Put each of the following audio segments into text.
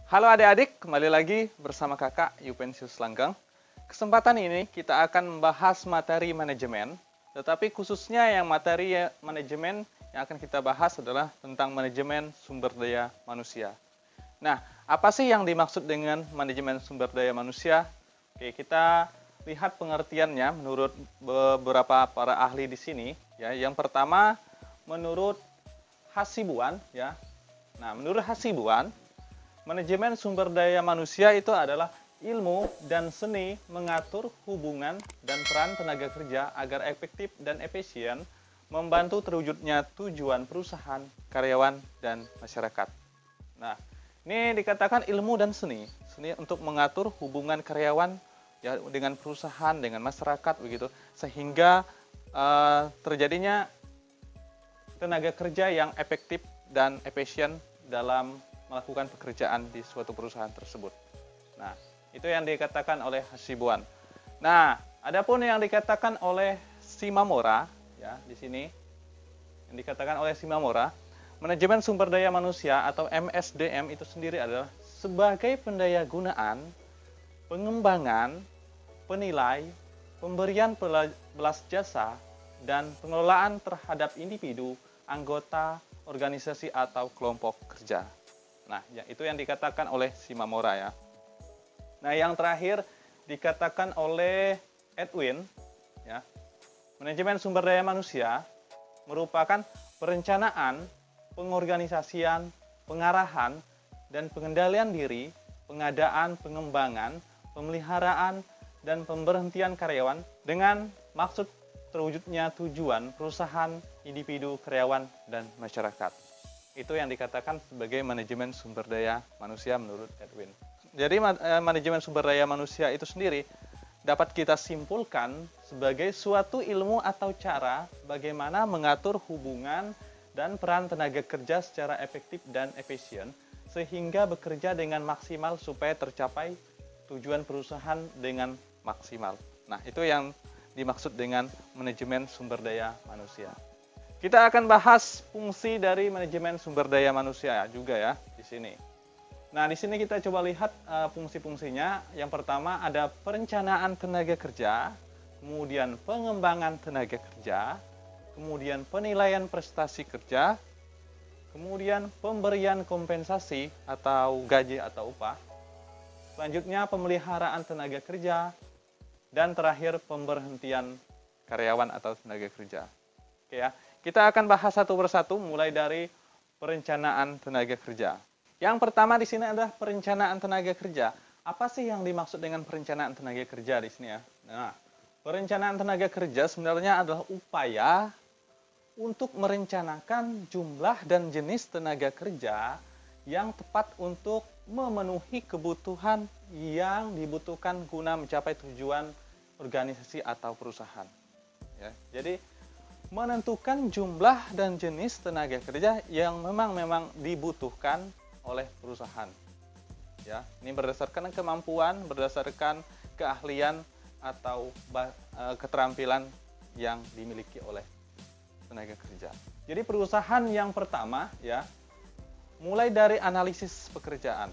Halo adik-adik, kembali lagi bersama kakak Yupensius Langgeng. Kesempatan ini kita akan membahas materi manajemen, tetapi khususnya yang materi manajemen yang akan kita bahas adalah tentang manajemen sumber daya manusia. Nah, apa sih yang dimaksud dengan manajemen sumber daya manusia? Oke, kita lihat pengertiannya menurut beberapa para ahli di sini. Ya, yang pertama, menurut Hasibuan. Ya, nah menurut Hasibuan, manajemen sumber daya manusia itu adalah ilmu dan seni mengatur hubungan dan peran tenaga kerja agar efektif dan efisien membantu terwujudnya tujuan perusahaan, karyawan, dan masyarakat. Nah, ini dikatakan ilmu dan seni untuk mengatur hubungan karyawan ya dengan perusahaan, dengan masyarakat begitu, sehingga terjadinya tenaga kerja yang efektif dan efisien dalam melakukan pekerjaan di suatu perusahaan tersebut. Nah, itu yang dikatakan oleh Hasibuan. Nah, adapun yang dikatakan oleh Shimamura, ya di sini yang dikatakan oleh Shimamura, manajemen sumber daya manusia atau MSDM itu sendiri adalah sebagai pendayagunaan, pengembangan, penilai, pemberian belas jasa, dan pengelolaan terhadap individu, anggota, organisasi atau kelompok kerja. Nah, itu yang dikatakan oleh Shimamura ya. Nah, yang terakhir dikatakan oleh Edwin ya. Manajemen sumber daya manusia merupakan perencanaan, pengorganisasian, pengarahan, dan pengendalian diri, pengadaan, pengembangan, pemeliharaan, dan pemberhentian karyawan dengan maksud terwujudnya tujuan perusahaan, individu, karyawan, dan masyarakat. Itu yang dikatakan sebagai manajemen sumber daya manusia menurut Edwin. Jadi manajemen sumber daya manusia itu sendiri dapat kita simpulkan sebagai suatu ilmu atau cara bagaimana mengatur hubungan dan peran tenaga kerja secara efektif dan efisien sehingga bekerja dengan maksimal supaya tercapai tujuan perusahaan dengan maksimal. Nah, itu yang dimaksud dengan manajemen sumber daya manusia. Kita akan bahas fungsi dari manajemen sumber daya manusia juga ya di sini. Nah, di sini kita coba lihat fungsi-fungsinya. Yang pertama ada perencanaan tenaga kerja, kemudian pengembangan tenaga kerja, kemudian penilaian prestasi kerja, kemudian pemberian kompensasi atau gaji atau upah, selanjutnya pemeliharaan tenaga kerja, dan terakhir pemberhentian karyawan atau tenaga kerja. Oke ya. Kita akan bahas satu persatu mulai dari perencanaan tenaga kerja. Yang pertama di sini adalah perencanaan tenaga kerja. Apa sih yang dimaksud dengan perencanaan tenaga kerja di sini ya? Nah, perencanaan tenaga kerja sebenarnya adalah upaya untuk merencanakan jumlah dan jenis tenaga kerja yang tepat untuk memenuhi kebutuhan yang dibutuhkan guna mencapai tujuan organisasi atau perusahaan. Ya, jadi menentukan jumlah dan jenis tenaga kerja yang memang dibutuhkan oleh perusahaan. Ya, ini berdasarkan kemampuan, berdasarkan keahlian atau keterampilan yang dimiliki oleh tenaga kerja. Jadi perusahaan yang pertama ya, mulai dari analisis pekerjaan.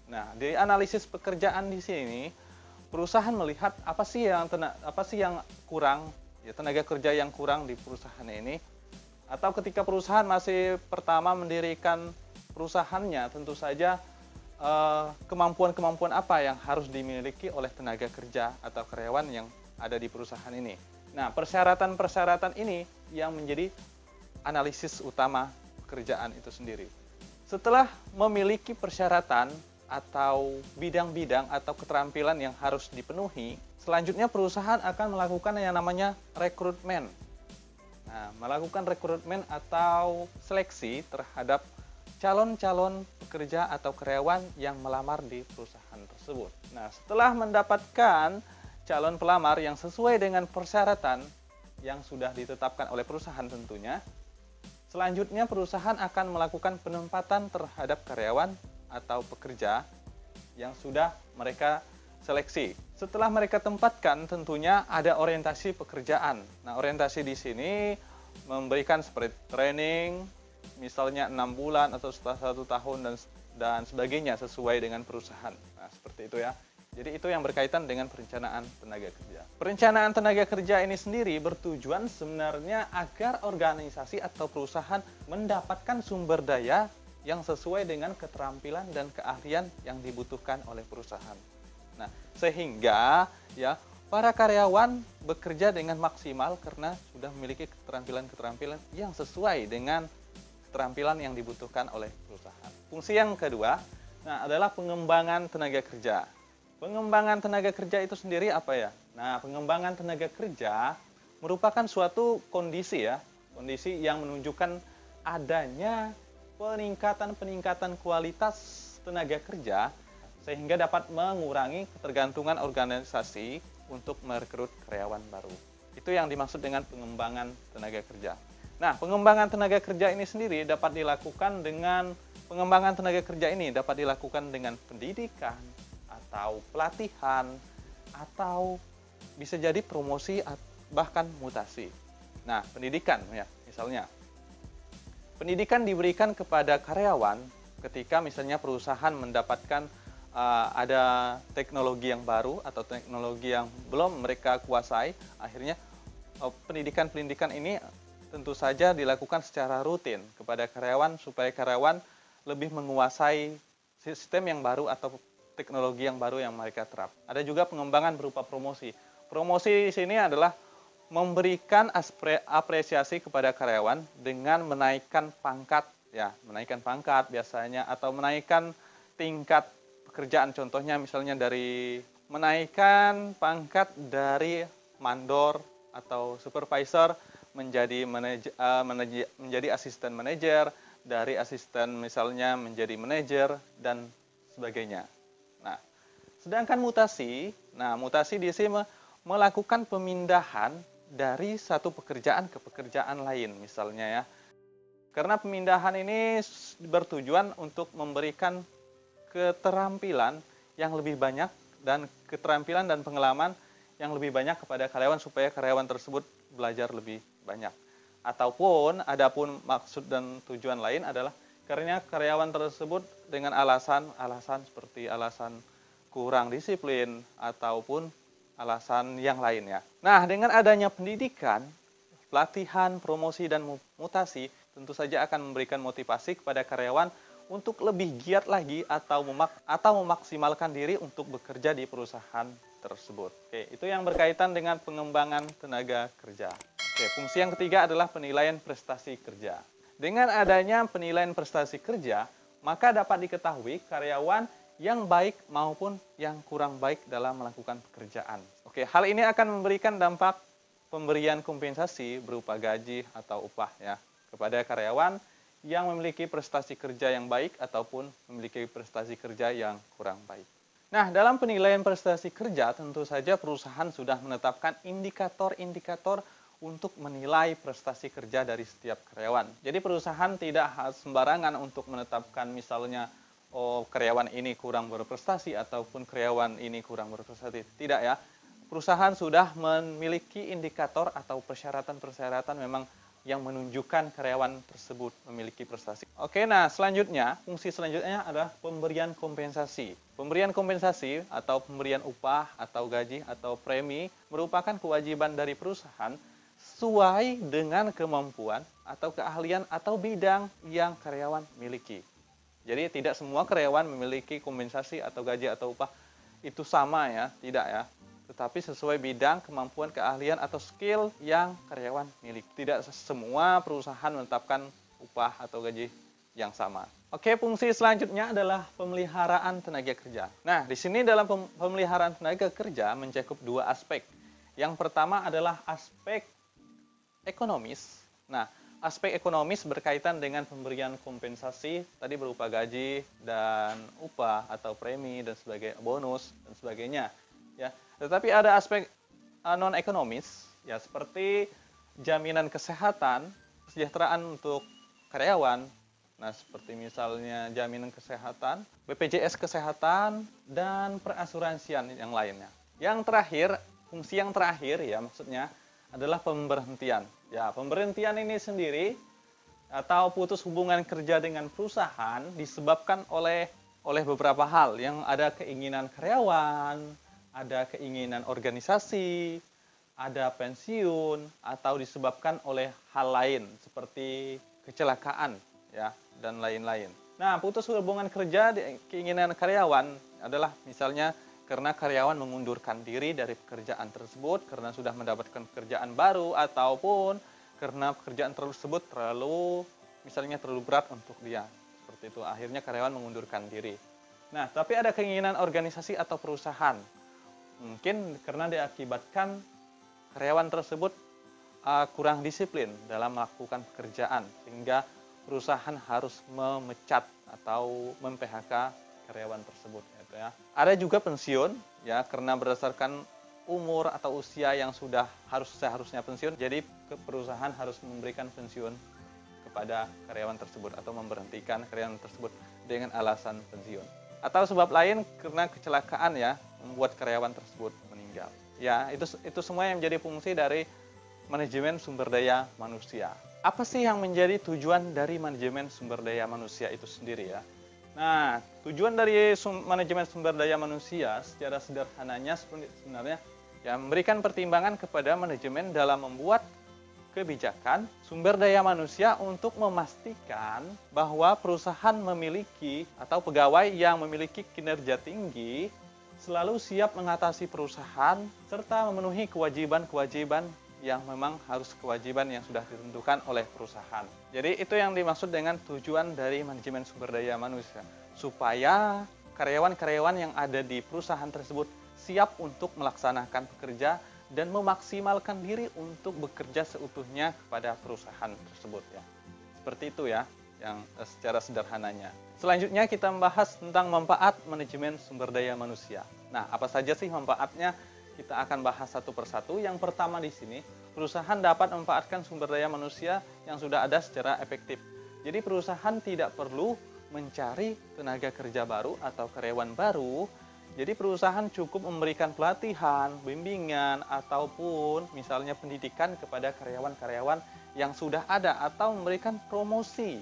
Nah, di analisis pekerjaan di sini perusahaan melihat apa sih yang kurang, ya, tenaga kerja yang kurang di perusahaan ini, atau ketika perusahaan masih pertama mendirikan perusahaannya, tentu saja kemampuan-kemampuan apa yang harus dimiliki oleh tenaga kerja atau karyawan yang ada di perusahaan ini. Nah, persyaratan-persyaratan ini yang menjadi analisis utama pekerjaan itu sendiri. Setelah memiliki persyaratan atau bidang-bidang atau keterampilan yang harus dipenuhi, selanjutnya perusahaan akan melakukan yang namanya rekrutmen. Nah, melakukan rekrutmen atau seleksi terhadap calon-calon pekerja atau karyawan yang melamar di perusahaan tersebut. Nah, setelah mendapatkan calon pelamar yang sesuai dengan persyaratan yang sudah ditetapkan oleh perusahaan tentunya, selanjutnya perusahaan akan melakukan penempatan terhadap karyawan atau pekerja yang sudah mereka seleksi. Setelah mereka tempatkan, tentunya ada orientasi pekerjaan. Nah, orientasi di sini memberikan seperti training, misalnya 6 bulan atau setelah 1 tahun dan dan sebagainya sesuai dengan perusahaan. Nah, seperti itu ya. Jadi itu yang berkaitan dengan perencanaan tenaga kerja. Perencanaan tenaga kerja ini sendiri bertujuan sebenarnya agar organisasi atau perusahaan mendapatkan sumber daya yang sesuai dengan keterampilan dan keahlian yang dibutuhkan oleh perusahaan. Nah, sehingga ya para karyawan bekerja dengan maksimal karena sudah memiliki keterampilan-keterampilan yang sesuai dengan keterampilan yang dibutuhkan oleh perusahaan. Fungsi yang kedua, adalah pengembangan tenaga kerja. Pengembangan tenaga kerja itu sendiri apa ya? Nah, pengembangan tenaga kerja merupakan suatu kondisi ya, kondisi yang menunjukkan adanya peningkatan kualitas tenaga kerja sehingga dapat mengurangi ketergantungan organisasi untuk merekrut karyawan baru. Itu yang dimaksud dengan pengembangan tenaga kerja. Nah, pengembangan tenaga kerja ini sendiri dapat dilakukan dengan pendidikan, atau pelatihan, atau bisa jadi promosi, bahkan mutasi. Nah, pendidikan ya, misalnya. Pendidikan diberikan kepada karyawan ketika misalnya perusahaan mendapatkan ada teknologi yang baru atau teknologi yang belum mereka kuasai, akhirnya pendidikan ini tentu saja dilakukan secara rutin kepada karyawan supaya karyawan lebih menguasai sistem yang baru atau teknologi yang baru yang mereka terap. Ada juga pengembangan berupa promosi. Promosi di sini adalah memberikan apresiasi kepada karyawan dengan menaikkan pangkat biasanya, atau menaikkan tingkat pekerjaan. Contohnya misalnya dari menaikkan pangkat dari mandor atau supervisor menjadi menjadi asisten manajer, dari asisten misalnya menjadi manajer dan sebagainya. Nah, sedangkan mutasi di sini melakukan pemindahan dari satu pekerjaan ke pekerjaan lain misalnya ya. Karena pemindahan ini bertujuan untuk memberikan keterampilan yang lebih banyak dan keterampilan dan pengalaman yang lebih banyak kepada karyawan supaya karyawan tersebut belajar lebih banyak. Ataupun adapun maksud dan tujuan lain adalah karena karyawan tersebut dengan alasan seperti alasan kurang disiplin ataupun alasan yang lainnya. Nah, dengan adanya pendidikan, pelatihan, promosi, dan mutasi, tentu saja akan memberikan motivasi kepada karyawan untuk lebih giat lagi atau memaksimalkan diri untuk bekerja di perusahaan tersebut. Oke, itu yang berkaitan dengan pengembangan tenaga kerja. Oke, fungsi yang ketiga adalah penilaian prestasi kerja. Dengan adanya penilaian prestasi kerja, maka dapat diketahui karyawan yang baik maupun yang kurang baik dalam melakukan pekerjaan. Oke, hal ini akan memberikan dampak pemberian kompensasi berupa gaji atau upah ya kepada karyawan yang memiliki prestasi kerja yang baik ataupun memiliki prestasi kerja yang kurang baik. Nah, dalam penilaian prestasi kerja tentu saja perusahaan sudah menetapkan indikator-indikator untuk menilai prestasi kerja dari setiap karyawan. Jadi perusahaan tidak sembarangan untuk menetapkan misalnya karyawan ini kurang berprestasi ataupun karyawan ini kurang berprestasi. Tidak ya. Perusahaan sudah memiliki indikator atau persyaratan-persyaratan memang yang menunjukkan karyawan tersebut memiliki prestasi. Oke, nah fungsi selanjutnya adalah pemberian kompensasi. Pemberian kompensasi atau pemberian upah atau gaji atau premi merupakan kewajiban dari perusahaan sesuai dengan kemampuan atau keahlian atau bidang yang karyawan miliki. Jadi tidak semua karyawan memiliki kompensasi atau gaji atau upah itu sama ya, tidak ya. Tetapi sesuai bidang, kemampuan, keahlian atau skill yang karyawan miliki. Tidak semua perusahaan menetapkan upah atau gaji yang sama. Oke, fungsi selanjutnya adalah pemeliharaan tenaga kerja. Nah, di sini dalam pemeliharaan tenaga kerja mencakup dua aspek. Yang pertama adalah aspek ekonomis. Nah, aspek ekonomis berkaitan dengan pemberian kompensasi tadi berupa gaji dan upah atau premi dan sebagainya, bonus dan sebagainya ya. Tetapi ada aspek non ekonomis ya, seperti jaminan kesehatan, kesejahteraan untuk karyawan. Nah, seperti misalnya jaminan kesehatan, BPJS kesehatan dan perasuransian yang lainnya. Yang terakhir, fungsi yang terakhir ya maksudnya adalah pemberhentian. Ya, pemberhentian ini sendiri atau putus hubungan kerja dengan perusahaan disebabkan oleh beberapa hal yang ada keinginan karyawan, ada keinginan organisasi, ada pensiun, atau disebabkan oleh hal lain seperti kecelakaan ya dan lain-lain. Nah, putus hubungan kerja keinginan karyawan adalah misalnya karena karyawan mengundurkan diri dari pekerjaan tersebut karena sudah mendapatkan pekerjaan baru, ataupun karena pekerjaan tersebut terlalu berat untuk dia. Seperti itu, akhirnya karyawan mengundurkan diri. Nah, tapi ada keinginan organisasi atau perusahaan. Mungkin karena diakibatkan karyawan tersebut kurang disiplin dalam melakukan pekerjaan, sehingga perusahaan harus memecat atau mem-PHK karyawan tersebut. Gitu ya. Ada juga pensiun, ya, karena berdasarkan umur atau usia yang sudah seharusnya pensiun, jadi perusahaan harus memberikan pensiun kepada karyawan tersebut atau memberhentikan karyawan tersebut dengan alasan pensiun. Atau sebab lain karena kecelakaan ya membuat karyawan tersebut meninggal. Ya, itu semua yang menjadi fungsi dari manajemen sumber daya manusia. Apa sih yang menjadi tujuan dari manajemen sumber daya manusia itu sendiri ya? Nah, tujuan dari manajemen sumber daya manusia secara sederhananya sebenarnya ya memberikan pertimbangan kepada manajemen dalam membuat kebijakan sumber daya manusia untuk memastikan bahwa perusahaan memiliki atau pegawai yang memiliki kinerja tinggi selalu siap mengatasi perusahaan serta memenuhi kewajiban-kewajiban yang memang harus kewajiban yang sudah ditentukan oleh perusahaan. Jadi itu yang dimaksud dengan tujuan dari manajemen sumber daya manusia, supaya karyawan-karyawan yang ada di perusahaan tersebut siap untuk melaksanakan pekerja dan memaksimalkan diri untuk bekerja seutuhnya kepada perusahaan tersebut ya. Seperti itu ya, yang secara sederhananya. Selanjutnya kita membahas tentang manfaat manajemen sumber daya manusia. Nah, apa saja sih manfaatnya? Kita akan bahas satu persatu. Yang pertama di sini, perusahaan dapat memanfaatkan sumber daya manusia yang sudah ada secara efektif. Jadi perusahaan tidak perlu mencari tenaga kerja baru atau karyawan baru. Jadi perusahaan cukup memberikan pelatihan, bimbingan, ataupun misalnya pendidikan kepada karyawan-karyawan yang sudah ada, atau memberikan promosi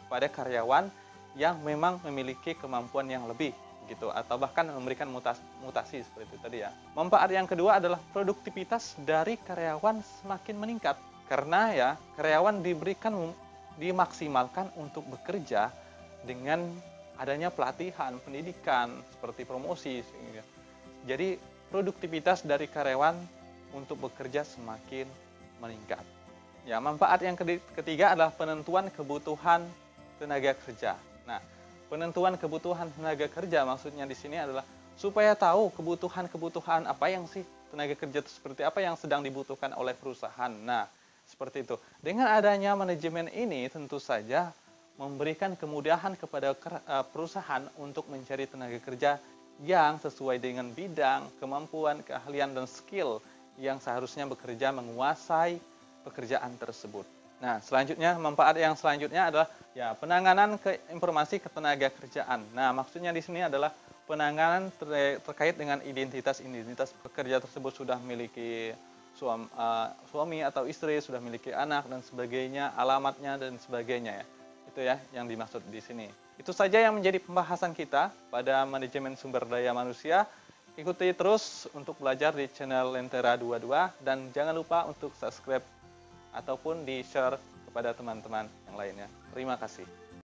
kepada karyawan yang memang memiliki kemampuan yang lebih gitu, atau bahkan memberikan mutasi seperti itu tadi ya. Manfaat yang kedua adalah produktivitas dari karyawan semakin meningkat karena ya karyawan dimaksimalkan untuk bekerja dengan adanya pelatihan, pendidikan, seperti promosi. Jadi produktivitas dari karyawan untuk bekerja semakin meningkat. Ya, manfaat yang ketiga adalah penentuan kebutuhan tenaga kerja. Nah, penentuan kebutuhan tenaga kerja maksudnya di sini adalah supaya tahu kebutuhan apa yang sih tenaga kerja itu seperti apa yang sedang dibutuhkan oleh perusahaan. Nah, seperti itu. Dengan adanya manajemen ini tentu saja memberikan kemudahan kepada perusahaan untuk mencari tenaga kerja yang sesuai dengan bidang, kemampuan, keahlian, dan skill yang seharusnya bekerja menguasai pekerjaan tersebut. Nah, selanjutnya, manfaat yang selanjutnya adalah ya penanganan informasi ketenaga kerjaan. Nah, maksudnya di sini adalah penanganan terkait dengan identitas pekerja tersebut sudah memiliki suami atau istri, sudah memiliki anak dan sebagainya, alamatnya dan sebagainya ya. Itu ya yang dimaksud di sini. Itu saja yang menjadi pembahasan kita pada manajemen sumber daya manusia. Ikuti terus untuk belajar di channel Lentera 22 dan jangan lupa untuk subscribe ataupun di-share kepada teman-teman yang lainnya. Terima kasih.